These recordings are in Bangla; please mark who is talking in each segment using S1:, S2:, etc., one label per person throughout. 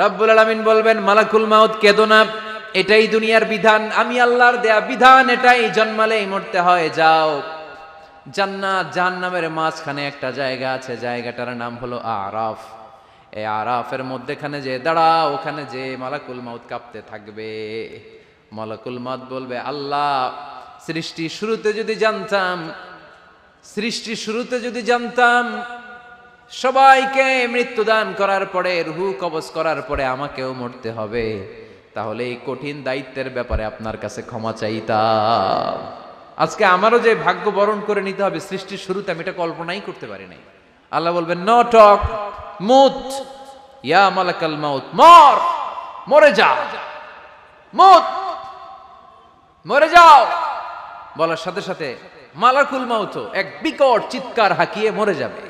S1: রব্বুল আলামিন বলবেন, মালাকুল মাউত কেঁদো না, এটাই দুনিয়ার বিধান, আমি আল্লাহর দেয়া বিধান, এটাই জন্মালেই মরতে হয়। যাও, জান্নাত জাহান্নামের মাঝখানে একটা জায়গা আছে, জায়গাটার নাম হলো আরাফ। এই আরাফের মধ্যেখানে যে দাঁড়াও, ওখানে যে মালাকুল মাউত কাঁপতে থাকবে। মালাকুল মাউত বলবে, আল্লাহ, সৃষ্টির শুরুতে যদি জানতাম সবাইকে মৃত্যুদান করার পরে, রুহু কবজ করার পরে আমাকেও মরতে হবে, তাহলে এই কঠিন দায়িত্বের ব্যাপারে আপনার কাছে ক্ষমা চাইতাম। আজকে আমারও যে ভাগ্য বরণ করে নিতে হবে সৃষ্টির শুরুতে, আমি এটা কল্পনাই করতে পারি নাই। আল্লাহ বলবেন, নো টক, মুত, ইয়া মালাকাল মাউত, মরে যা, মুত, মরে যাও। বলার সাথে সাথে মালাকুল মাউত এক বিকট চিৎকার হাঁকিয়ে মরে যাবে।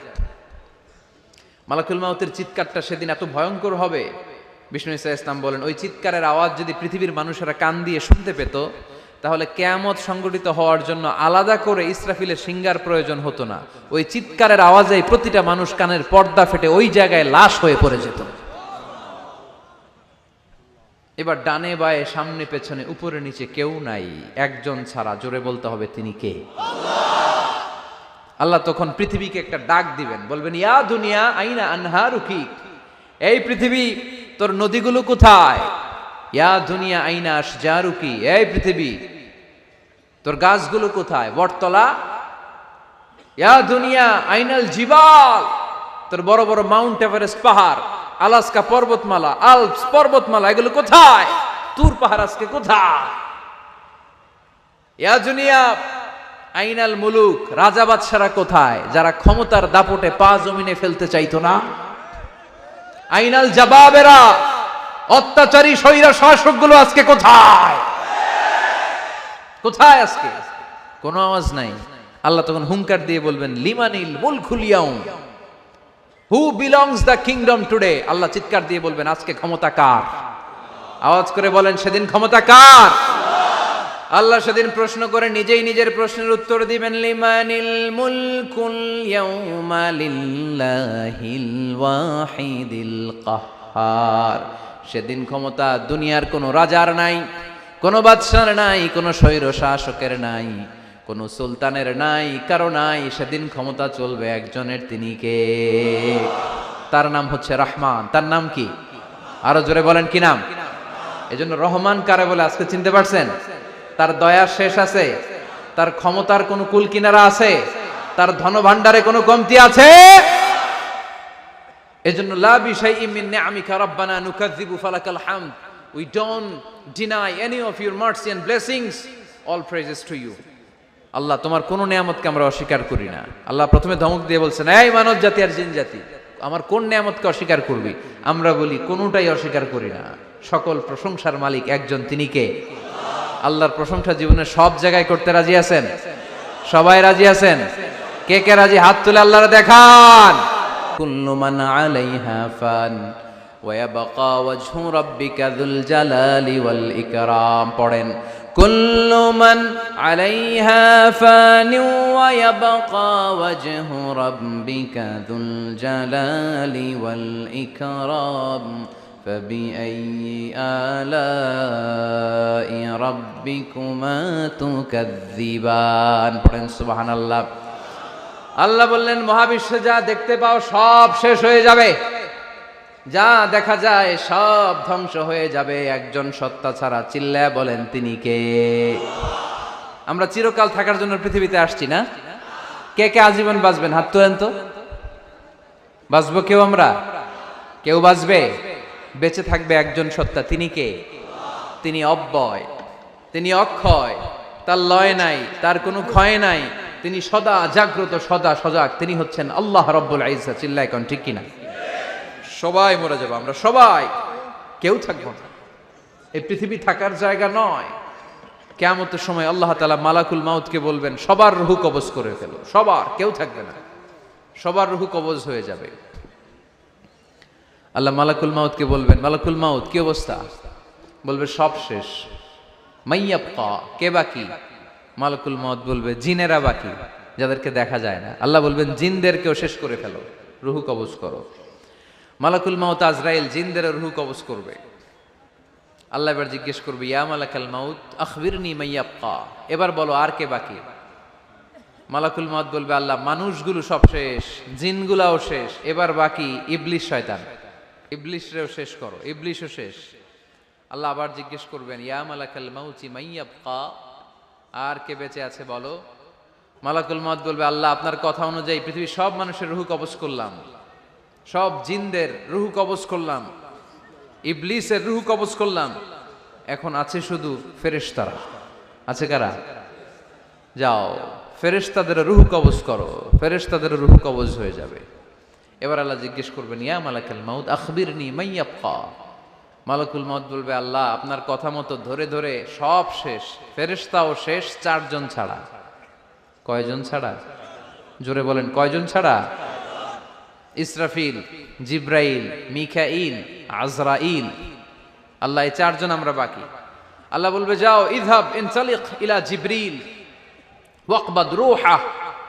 S1: মালাকুল মাউতের চিৎকারটা সেদিন এত ভয়ঙ্কর হবে, বিষ্ণু ঈসা ইসলাম বলেন, ওই চিৎকারের আওয়াজ যদি পৃথিবীর মানুষেরা কান দিয়ে শুনতে পেত, তাহলে কিয়ামত সংগঠিত হওয়ার জন্য আলাদা করে ইসরাফিলের সিঙ্গার প্রয়োজন হতো না। ওই চিৎকারের আওয়াজে প্রতিটা মানুষ কানের পর্দা ফেটে ওই জায়গায় লাশ হয়ে পড়ে যেত। এবার ডানে বায়ে সামনে পেছনে উপরে নিচে কেউ নাই, একজন ছাড়া। জোরে বলতে হবে, তিনি কে? আল্লাহ তখন পৃথিবীকে একটা ডাক দিবেন, বলবেন, ইয়া দুনিয়া আইনা আনহারুকি, এই পৃথিবী তোর নদীগুলো কোথায়? ইয়া দুনিয়া আইনা আশজারুকি, এই পৃথিবী তোর গাছগুলো কোথায়? বটতলা। ইয়া দুনিয়া আইনাল জিবাল, তোর বড় বড় মাউন্ট এভারেস্ট পাহাড়, আলাস্কা পর্বতমালা, আলপস পর্বতমালা, এগুলো কোথায়? তুর পাহাড় আজকে কোথায়? ইয়া দুনিয়া আইনাল মুলুক, রাজা বাদশারা কোথায়, যারা ক্ষমতার দাপটে পা জমিনে ফেলতে চাইতো না? আইনাল জাবাবেরা, অত্যাচারী স্বৈরা শাসকগুলো আজকে কোথায়? কোথায় আজকে? কোনো আওয়াজ নাই। আল্লাহ তখন হুঙ্কার দিয়ে বলবেন, লিমানিল মুলকুল ইয়াউম, who belongs the kingdom today. Allah চিৎকার দিয়ে বলবেন, আজকে ক্ষমতা কার? আওয়াজ করে বলেন, সেদিন ক্ষমতা কার? আল্লাহ সেদিন প্রশ্ন করে নিজেই নিজের প্রশ্নের উত্তর দিবেন, লিমানিল মুলকুল ইয়াউমা লিল্লাহিল ওয়াহিদিল কাহ্হার। সেদিন ক্ষমতা দুনিয়ার কোনো রাজার নাই, কোনো বাদশার নাই, কোনো স্বৈর শাসকের নাই, কোনো সুলতানের নাই, কারো নাই। সেদিন ক্ষমতা চলবে একজনের, তিনি কে? তার নাম হচ্ছে রহমান। তার নাম কি? আরো জোরে বলেন, কি নাম? এজন্য রহমান কারে বলে আজকে চিনতে পারছেন? তার দয়ার শেষ আছে? তার ক্ষমতার কোনো কুল কিনারা আছে? তার ধনভাণ্ডারে কোনো কমতি আছে? এজন্য লা বিশাইইন মিন নিআমিকা রাব্বানা নুকাযযিবু ফালাকাল হামদ, we don't deny any of your mercy and blessings, all praises to you. Allah, তোমার কোন নিয়ামতকে আমরা অস্বীকার করি না। আল্লাহ প্রথমে ধমক দিয়ে বলছেন, এই মানব জাতি আর জিন জাতি, আমার কোন নিয়ামতকে অস্বীকার করবি? আমরা বলি, কোনটাই অস্বীকার করি না। সকল প্রশংসার মালিক একজন, তিনি কে? আল্লাহর প্রশংসা জীবনের সব জায়গায় করতে রাজি আছেন? সবাই রাজি আছেন? কে কে রাজি? হাত তুলে আল্লাহরে দেখান। কুল্লু মান আলাইহা ফান ওয়া ইয়াবকা ওয়াজহু রাব্বিকা যুল জালালি ওয়াল ইকরাম। পড়েন, কুল্লু মান আলাইহা ফান ওয়া ইয়াবকা ওয়াজহু রাব্বিকা যুল জালালি ওয়াল ইকরাম فبأي آلاء ربكما تكذبان। পড়েন সুবহানাল্লাহ। আল্লাহ বললেন, মহাবিশ্বে যা দেখতে পাও সব শেষ হয়ে যাবে, যা দেখা যায় সব ধ্বংস হয়ে যাবে একজন সত্তা ছাড়া। চিল্লায়া বলেন, তিনি কে? আমরা চিরকাল থাকার জন্য পৃথিবীতে আসছি না? কে কে আজীবন বাঁচবেন? হাত তোলেন তো। বাঁচবো কেউ? আমরা কেউ বাঁচবে? বেঁচে থাকবে একজন সত্তা, তিনি কে? তিনি অব্যয়, তিনি অক্ষয়, তার লয় নাই, তার কোনো ক্ষয় নাই, তিনি সদা জাগ্রত, সদা সজাগ, তিনি হচ্ছেন আল্লাহ রাব্বুল ইজ্জত। চিল্লায় কোন ঠিক কিনা? সবাই মরে যাবো আমরা, সবাই, কেউ থাকবো না। এই পৃথিবী থাকার জায়গা নয়। কিয়ামতের সময় আল্লাহ তাআলা মালাকুল মাউতকে বলবেন, সবার রূহ কবজ করে ফেলো, সবার, কেউ থাকবে না, সবার রূহ কবজ হয়ে যাবে। আল্লাহ মালাকুল মাউতকে বলবেন, মালাকুল মাউত কি অবস্থা? বলবে, সব শেষ। মাইয়াবকা, কে বাকি? মালাকুল মাউত বলবে, জিনেরা বাকি, যাদেরকে দেখা যায় না। আল্লাহ বলবেন, জিনদেরকেও শেষ করে ফেলো, রূহ কবজ করো। মালাকুল মাউত আজরাইল জিনদের রূহ কবজ করবে। আল্লাহ এবার জিজ্ঞেস করবে, ইয়া মালাকাল মাউত আখবিরনি মাইয়াবকা, এবার বলো আর কে বাকি? মালাকুল মাউত বলবে, আল্লাহ মানুষগুলো সব শেষ, জিনগুলাও শেষ, এবার বাকি ইবলিশ শয়তান, ইবলিশরেও শেষ করো, ইবলিশও শেষ। আল্লাহ আবার জিজ্ঞেস করবেন, ইয়া মালাকাল মাউতি মাইয়াবকা, আর কে বেঁচে আছে বলো? মালাকুল মাউত বলবে, আল্লাহ আপনার কথা অনুযায়ী পৃথিবীর সব মানুষের রূহ কবজ করলাম, সব জিনদের রূহ কবজ করলাম, ইবলিসের রূহ কবজ করলাম, এখন আছে শুধু ফেরেশতারা। আছে কারা? যাও ফেরেশতাদের রূহ কবজ করো, ফেরেশতাদের রূহ কবজ হয়ে যাবে। এবার আল্লাহ জিজ্ঞেস করবেন, ইয়া মালাকাল মাউত আখবিরনি মাইয়াবকা। মালাকুল মাউত বলবে, আল্লাহ আপনার কথা মতো ধরে ধরে সব শেষ, ফেরেশতাও শেষ, 4 জন ছাড়া। কয়জন ছাড়া? জোরে বলেন, কয়জন ছাড়া? ইসরাফিল, জিব্রাইল, মিকাইল, আজরাইল। আল্লাহ এই 4 জন আমরা বাকি। আল্লাহ বলবে, যাও ইযহাব ইনতালিক ইলা জিবরিল ওয়াকবাদ রূহা,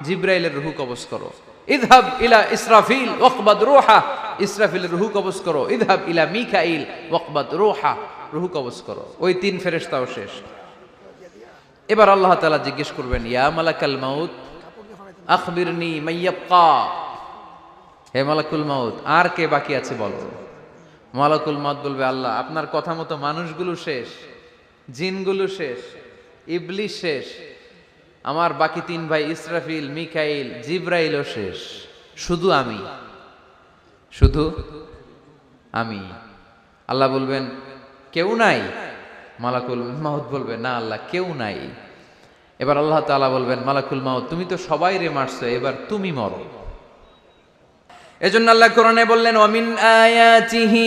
S1: জিব্রাইলের রূহ কবজ করো। ইযহাব ইলা ইসরাফিল ওয়াকবাদ রূহা, ইসরাফিলের রূহ কবজ করো। ইযহাব ইলা মিকাইল ওয়াকবাদ রূহা, রূহ কবজ করো। ওই 3 ফেরেশতাও শেষ। এবার আল্লাহ তাআলা জিজ্ঞেস করবেন, ইয়া মালাকাল মাউত আখবিরনি মাইয়াবকা, হে মালাকুল মাউত আর কে বাকি আছে বলো? মালাকুল মাউত বলবে, আল্লাহ আপনার কথা মতো মানুষগুলো শেষ, জিনগুলো শেষ, ইবলিশ শেষ, আমার বাকি 3 ভাই ইসরাফিল, মিকাইল, জিব্রাইলও শেষ, শুধু আমি, শুধু আমি। আল্লাহ বলবেন, কেউ নাই? মালাকুল মাউত বলবে, না আল্লাহ কেউ নাই। এবার আল্লাহ তাআলা বলবেন, মালাকুল মাউত তুমি তো সবাই রে মারছো, এবার তুমি মরো। এজন্য আল্লাহ কোরআনে বললেন, ওয়ামিন আয়াতিহি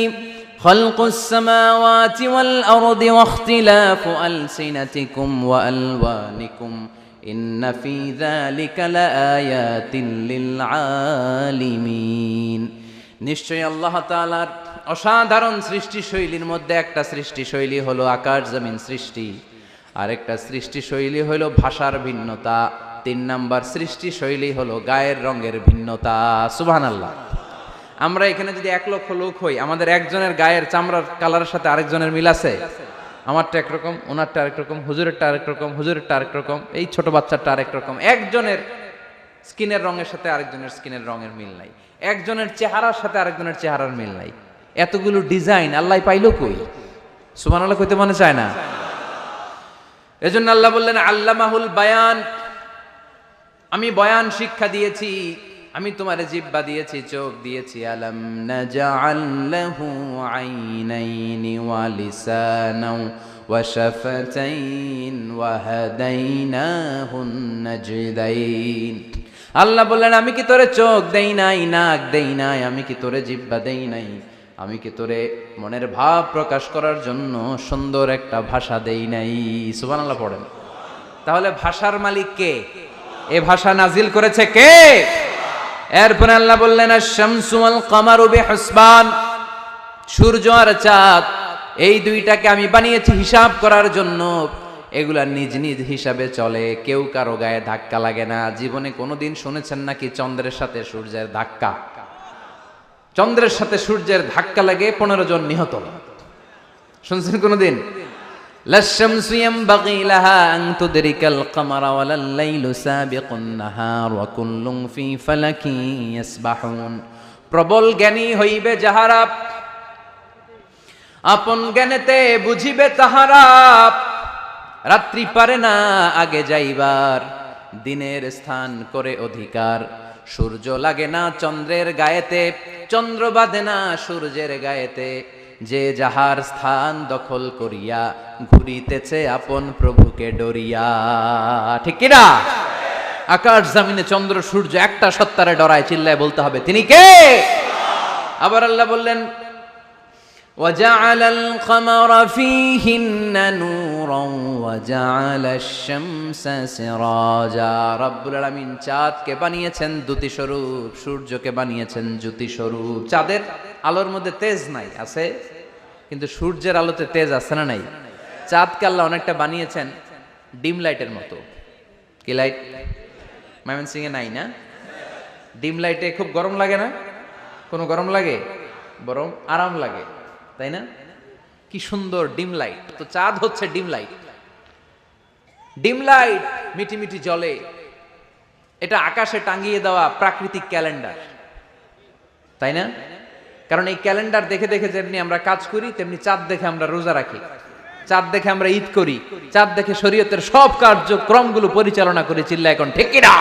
S1: খালকুস সামাওয়াতি ওয়াল আরদি ওয়াখতিলাফু আলসিনাতিকুম ওয়া আলওয়ানিকুম ইন্না ফি যালিকা লাআয়াতিন লিল আলিমিন। নিশ্চয়ই আল্লাহ তাআলার অসাধারণ সৃষ্টি শৈলীর মধ্যে একটা সৃষ্টি শৈলী হলো আকাশ জমিন সৃষ্টি, আর একটা সৃষ্টি শৈলী হলো ভাষার ভিন্নতা, 3 নাম্বার সৃষ্টি শৈলী হলো গায়ের রঙের ভিন্নতা। সুবহানাল্লাহ। আমরা এখানে যদি 1 লক্ষ লোক হই, আমাদের একজনের গায়ের চামড়ার কালারের সাথে আরেকজনের মিল আছে? আমারটা একরকম, ওনারটা আরেক রকম, হুজুরেরটা আরেক রকম, হুজুরেরটা আরেক রকম, এই ছোট বাচ্চাটা আরেক রকম। একজনের স্কিনের রঙের সাথে আরেকজনের স্কিনের রঙের মিল নাই, একজনের চেহারার সাথে আরেকজনের চেহারার মিল নাই। এতগুলো ডিজাইন আল্লাহ পাইলো কই? সুবহানাল্লাহ কইতে মনে চায় না? এজন্য আল্লাহ বললেন, আল্লামাহুল বায়ান, আমি বয়ান শিক্ষা দিয়েছি, আমি তোমার জিহ্বা দিয়েছি, চোখ দিয়েছি। আলাম নাজআল লাহু আইনাইনি ওয়া লিসানাও ওয়া শাফাতাইন ওয়া হাদাইনাহুন নাজদাইন। আল্লাহ বললেন, আমি কি তোরে চোখ দেই নাই, নাক দেই নাই, আমি কি তোরে জিহ্বা দেই নাই, আমি কি তোরে মনের ভাব প্রকাশ করার জন্য সুন্দর একটা ভাষা দেই নাই? সুবহানাল্লাহ পড়েন। তাহলে ভাষার মালিক কে? এ ভাষা নাজিল করেছে কে? এরপর আল্লাহ বললেন, আশ-শামসু ওয়াল কামারু বিহুসবান, সূর্য আর চাঁদ এই দুইটাকে আমি বানিয়েছি হিসাব করার জন্য। এগুলা নিজ নিজ হিসাবে চলে, কেউ কারো গায়ে ধাক্কা লাগে না। জীবনে কোনোদিন শুনেছেন নাকি চন্দ্রের সাথে সূর্যের ধাক্কা? চন্দ্রের সাথে সূর্যের ধাক্কা লাগে 15 জন নিহত। শুনছেন কোনোদিন? লাশ-শামসু ইয়ানবাগি লাহা আন তুদরিকাল কামারা ওয়ালাল লাইলু সাবিকুন নাহার ওয়া কুল্লুন ফি ফালাকি ইয়াসবাহুন। প্রবল জ্ঞানী হইবে যাহারা, আপন জ্ঞানেতে বুঝিবে তাহারা। রাত্রি পারে না আগে যাইবার, দিনের স্থান করে অধিকার। সূর্য লাগে না চন্দ্রের গায়েতে, চন্দ্র বাঁধে না সূর্যের গায়েতে। যে যাহার স্থান দখল করিয়া ঘুরিতেছে আপন প্রভুকে ডরিয়া। ঠিক কিনা? আকাশ জমিনে চন্দ্র সূর্য একটা সত্তারে ডরায়, চিল্লায় বলতে হবে তিনি কে? আবার আল্লাহ বললেন, وَجَعَلَ الْقَمَرَ فِيهِنَّ نُورًا وَجَعَلَ الشَّمْسَ سِرَاجًا। রব্বুল আলামিন চাঁদকে বানিয়েছেন দ্যুতি স্বরূপ, সূর্যকে বানিয়েছেন জ্যোতি স্বরূপ। চাঁদের আলোর মধ্যে তেজ নাই, আছে, কিন্তু সূর্যের আলোতে তেজ আছে না নাই? চাঁদকে আল্লাহ অনেকটা বানিয়েছেন ডিম লাইটের মতো। কি লাইট? ময়মনসিংহে নাই না? ডিম লাইটে খুব গরম লাগে না? কোনো গরম লাগে? বরং আরাম লাগে, তাই না? কি সুন্দর ডিম লাইট, তো চাঁদ হচ্ছে ডিম লাইট। ডিম লাইট মিটি মিটি জলে, এটা আকাশে টাঙিয়ে দেওয়া প্রাকৃতিক ক্যালেন্ডার, তাই না? কারণ এই ক্যালেন্ডার দেখে দেখে যেমনি আমরা কাজ করি, তেমনি চাঁদ দেখে আমরা রোজা রাখি, চাঁদ দেখে আমরা ঈদ করি, চাঁদ দেখে শরীয়তের সব কার্যক্রমগুলো পরিচালনা করি। চিল্লা এখন ঠিক কিনা?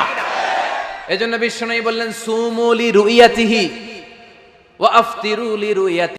S1: এজন্য বিশ্বনবী বললেন সুমু লি রুইয়াতিহি ওয়া আফতিরু লি রুইয়াতিহি।